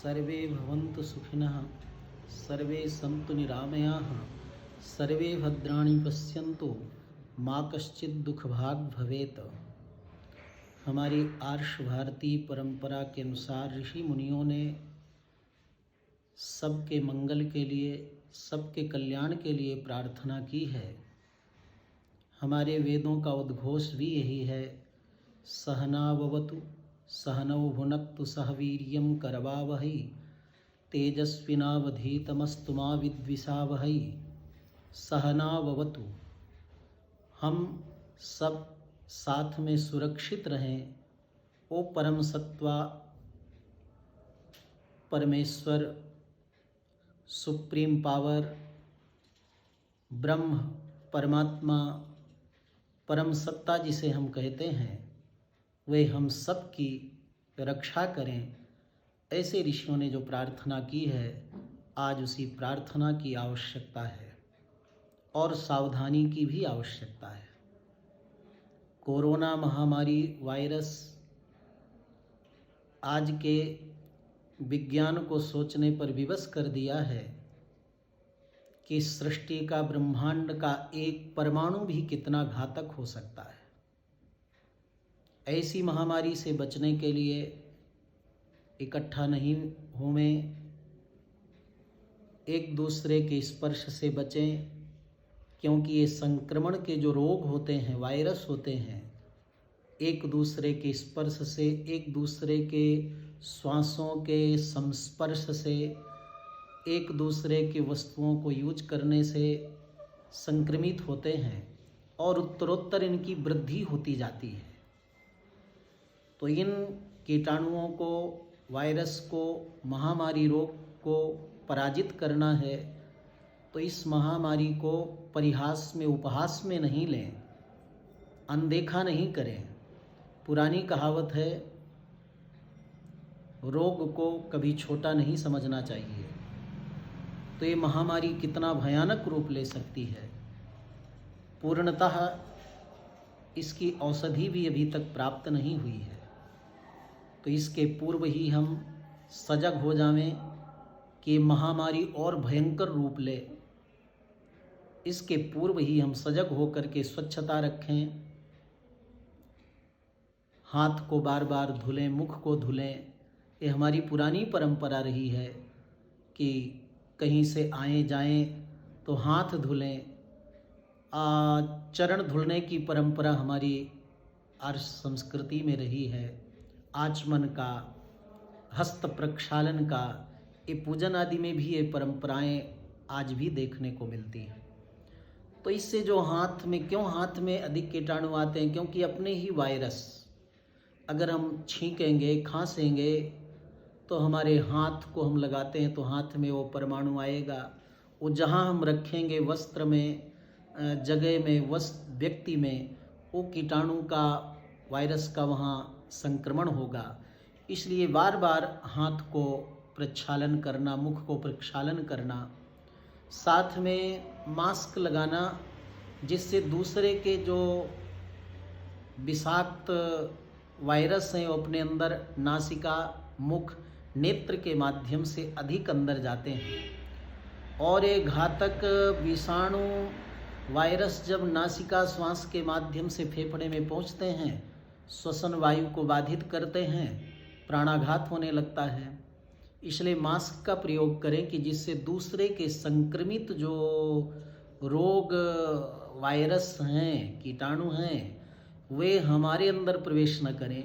सर्वे भवन्तु सुखिनः, सर्वे सन्तु निरामयाः, सर्वे भद्राणि पश्यन्तु, माँ कश्चित् दुःखभाग् भवेत्। हमारी आर्ष भारतीय परंपरा के अनुसार ऋषि मुनियों ने सबके मंगल के लिए, सबके कल्याण के लिए प्रार्थना की है। हमारे वेदों का उद्घोष भी यही है, सहनाववतु सहनौ भुनक्तु सह वीर्यं करवावहै तेजस्विनावधीतमस्तु मा विद्विषावहै। सहनाववतु, हम सब साथ में सुरक्षित रहें। ओ परम सत्वा परमेश्वर, सुप्रीम पावर, ब्रह्म, परमात्मा, परम सत्ता जिसे हम कहते हैं, वे हम सब की रक्षा करें। ऐसे ऋषियों ने जो प्रार्थना की है, आज उसी प्रार्थना की आवश्यकता है और सावधानी की भी आवश्यकता है। कोरोना महामारी वायरस आज के विज्ञान को सोचने पर विवश कर दिया है कि सृष्टि का, ब्रह्मांड का एक परमाणु भी कितना घातक हो सकता है। ऐसी महामारी से बचने के लिए इकट्ठा नहीं होवें, एक दूसरे के स्पर्श से बचें, क्योंकि ये संक्रमण के जो रोग होते हैं, वायरस होते हैं, एक दूसरे के स्पर्श से, एक दूसरे के श्वासों के संस्पर्श से, एक दूसरे की वस्तुओं को यूज करने से संक्रमित होते हैं और उत्तरोत्तर इनकी वृद्धि होती जाती है। तो इन कीटाणुओं को, वायरस को, महामारी रोग को पराजित करना है तो इस महामारी को परिहास में, उपहास में नहीं लें, अनदेखा नहीं करें। पुरानी कहावत है, रोग को कभी छोटा नहीं समझना चाहिए। तो ये महामारी कितना भयानक रूप ले सकती है। पूर्णतः इसकी औषधि भी अभी तक प्राप्त नहीं हुई है। तो इसके पूर्व ही हम सजग हो जावें कि महामारी और भयंकर रूप ले। इसके पूर्व ही हम सजग होकर के स्वच्छता रखें, हाथ को बार बार धुलें, मुख को धुलें। ये हमारी पुरानी परंपरा रही है कि कहीं से आए जाएं तो हाथ धुलें। चरण धुलने की परंपरा हमारी आर्ष संस्कृति में रही है। आचमन का, हस्त प्रक्षालन का, ये पूजन आदि में भी ये परंपराएं आज भी देखने को मिलती हैं। तो इससे जो हाथ में अधिक कीटाणु आते हैं, क्योंकि अपने ही वायरस अगर हम छींकेंगे, खांसेंगे तो हमारे हाथ को हम लगाते हैं तो हाथ में वो परमाणु आएगा। वो जहाँ हम रखेंगे, वस्त्र में, जगह में, व्यक्ति में, वो कीटाणु का, वायरस का वहाँ संक्रमण होगा। इसलिए बार बार हाथ को प्रक्षालन करना, मुख को प्रक्षालन करना, साथ में मास्क लगाना, जिससे दूसरे के जो विषाक्त वायरस हैं वो अपने अंदर नासिका, मुख, नेत्र के माध्यम से अधिक अंदर जाते हैं। और ये घातक विषाणु वायरस जब नासिका, श्वास के माध्यम से फेफड़े में पहुंचते हैं, श्वसन वायु को बाधित करते हैं, प्राणाघात होने लगता है। इसलिए मास्क का प्रयोग करें कि जिससे दूसरे के संक्रमित जो रोग, वायरस हैं, कीटाणु हैं, वे हमारे अंदर प्रवेश न करें।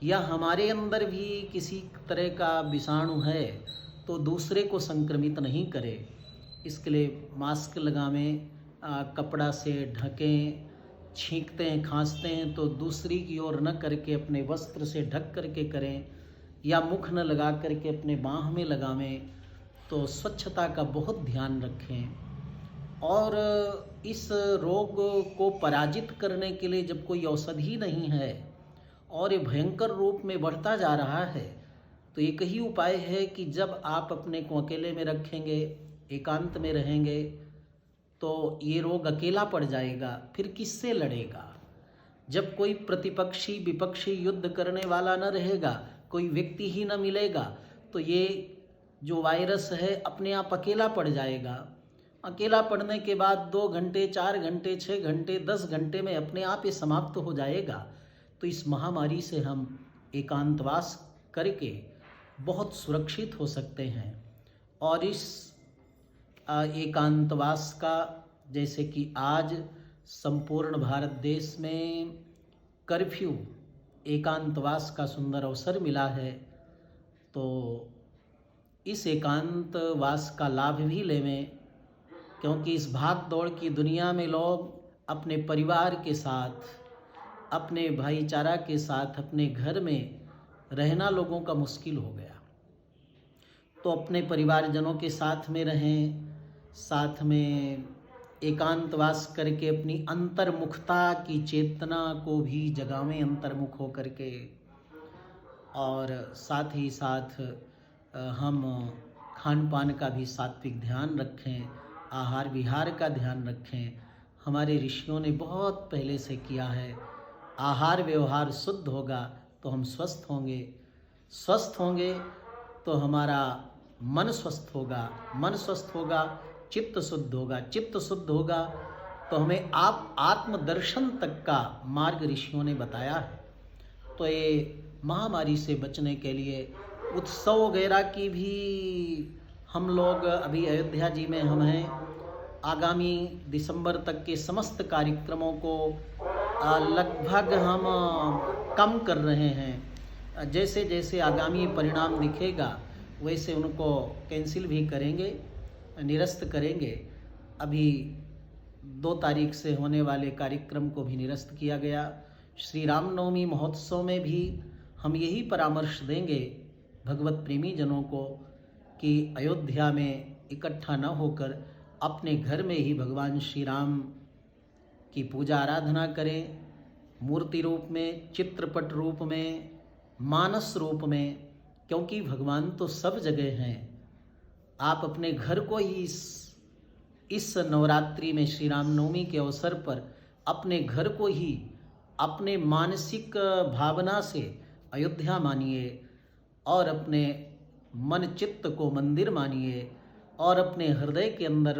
या हमारे अंदर भी किसी तरह का विषाणु है तो दूसरे को संक्रमित नहीं करे। इसके लिए मास्क लगावें, कपड़ा से ढकें, छींकते हैं, खांसते हैं तो दूसरी की ओर न करके अपने वस्त्र से ढक करके करें, या मुख न लगा करके अपने बाँह में लगावें। तो स्वच्छता का बहुत ध्यान रखें। और इस रोग को पराजित करने के लिए जब कोई औषधि नहीं है और ये भयंकर रूप में बढ़ता जा रहा है, तो एक ही उपाय है कि जब आप अपने को अकेले में रखेंगे, एकांत में रहेंगे, तो ये रोग अकेला पड़ जाएगा। फिर किससे लड़ेगा? जब कोई प्रतिपक्षी, विपक्षी युद्ध करने वाला न रहेगा, कोई व्यक्ति ही न मिलेगा, तो ये जो वायरस है अपने आप अकेला पड़ जाएगा। अकेला पड़ने के बाद 2 घंटे, 4 घंटे, 6 घंटे, 10 घंटे में अपने आप ये समाप्त हो जाएगा। तो इस महामारी से हम एकांतवास करके बहुत सुरक्षित हो सकते हैं। और इस एकांतवास का, जैसे कि आज संपूर्ण भारत देश में कर्फ्यू, एकांतवास का सुंदर अवसर मिला है, तो इस एकांतवास का लाभ भी लेवें, क्योंकि इस भाग दौड़ की दुनिया में लोग अपने परिवार के साथ, अपने भाईचारा के साथ, अपने घर में रहना लोगों का मुश्किल हो गया। तो अपने परिवारजनों के साथ में रहें, साथ में एकांतवास करके अपनी अंतर्मुखता की चेतना को भी जगावें, अंतर्मुख हो करके। और साथ ही साथ हम खान पान का भी सात्विक ध्यान रखें, आहार विहार का ध्यान रखें। हमारे ऋषियों ने बहुत पहले से किया है। आहार व्यवहार शुद्ध होगा तो हम स्वस्थ होंगे, स्वस्थ होंगे तो हमारा मन स्वस्थ होगा, मन स्वस्थ होगा चित्त शुद्ध होगा, चित्त शुद्ध होगा तो हमें आत्मदर्शन तक का मार्ग ऋषियों ने बताया है। तो ये महामारी से बचने के लिए उत्सव वगैरह की भी हम लोग अभी अयोध्या जी में हम हैं। आगामी दिसंबर तक के समस्त कार्यक्रमों को लगभग हम कम कर रहे हैं। जैसे जैसे आगामी परिणाम दिखेगा वैसे उनको कैंसिल भी करेंगे, निरस्त करेंगे। अभी 2 तारीख से होने वाले कार्यक्रम को भी निरस्त किया गया। श्री रामनवमी महोत्सव में भी हम यही परामर्श देंगे भगवत प्रेमी जनों को कि अयोध्या में इकट्ठा न होकर अपने घर में ही भगवान श्री राम की पूजा आराधना करें, मूर्ति रूप में, चित्रपट रूप में, मानस रूप में, क्योंकि भगवान तो सब जगह हैं। आप अपने घर को ही इस नवरात्रि में, श्री रामनवमी के अवसर पर अपने घर को ही अपने मानसिक भावना से अयोध्या मानिए और अपने मन चित्त को मंदिर मानिए और अपने हृदय के अंदर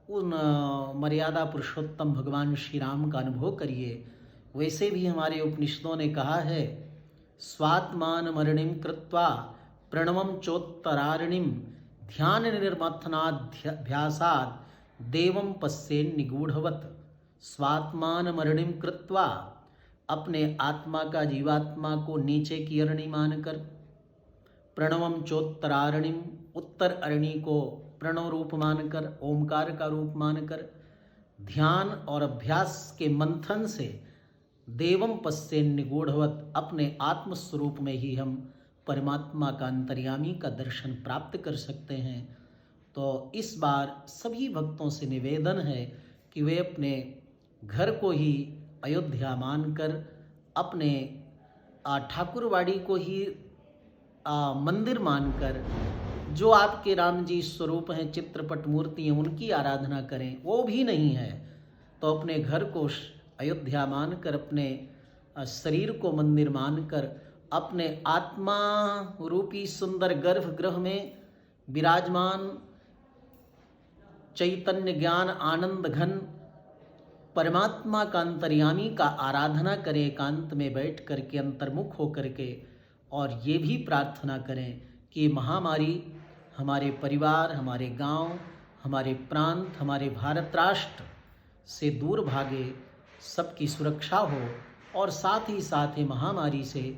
उन मर्यादा पुरुषोत्तम भगवान श्री राम का अनुभव करिए। वैसे भी हमारे उपनिषदों ने कहा है, स्वात्मान मरणिम कृत्वा प्रणवम चोत्तरारणिम ध्यान निर्मथनाध्यासाद देवम पश्येन निगूढ़वत। स्वात्मान मरणिम कृत्वा, अपने आत्मा का, जीवात्मा को नीचे की अरणी मानकर, प्रणवम चोत्तरारणिम, उत्तर अरणी को प्रणव रूप मानकर, ओमकार का रूप मानकर, ध्यान और अभ्यास के मंथन से देवम पश्येन निगूढ़वत, अपने आत्मस्वरूप में ही हम परमात्मा का, अंतर्यामी का दर्शन प्राप्त कर सकते हैं। तो इस बार सभी भक्तों से निवेदन है कि वे अपने घर को ही अयोध्या मानकर, अपने ठाकुरवाड़ी को ही मंदिर मानकर, जो आपके राम जी स्वरूप हैं, चित्रपट मूर्ति हैं, उनकी आराधना करें। वो भी नहीं है तो अपने घर को अयोध्या मानकर, अपने शरीर को मंदिर मानकर, अपने आत्मा रूपी सुंदर गर्भगृह में विराजमान चैतन्य ज्ञान आनंद घन परमात्मा का, अंतर्यामी का आराधना करें एकांत में बैठ करके, अंतर्मुख हो करके। और ये भी प्रार्थना करें कि महामारी हमारे परिवार, हमारे गांव, हमारे प्रांत, हमारे भारत राष्ट्र से दूर भागे, सबकी सुरक्षा हो और साथ ही साथ ये महामारी से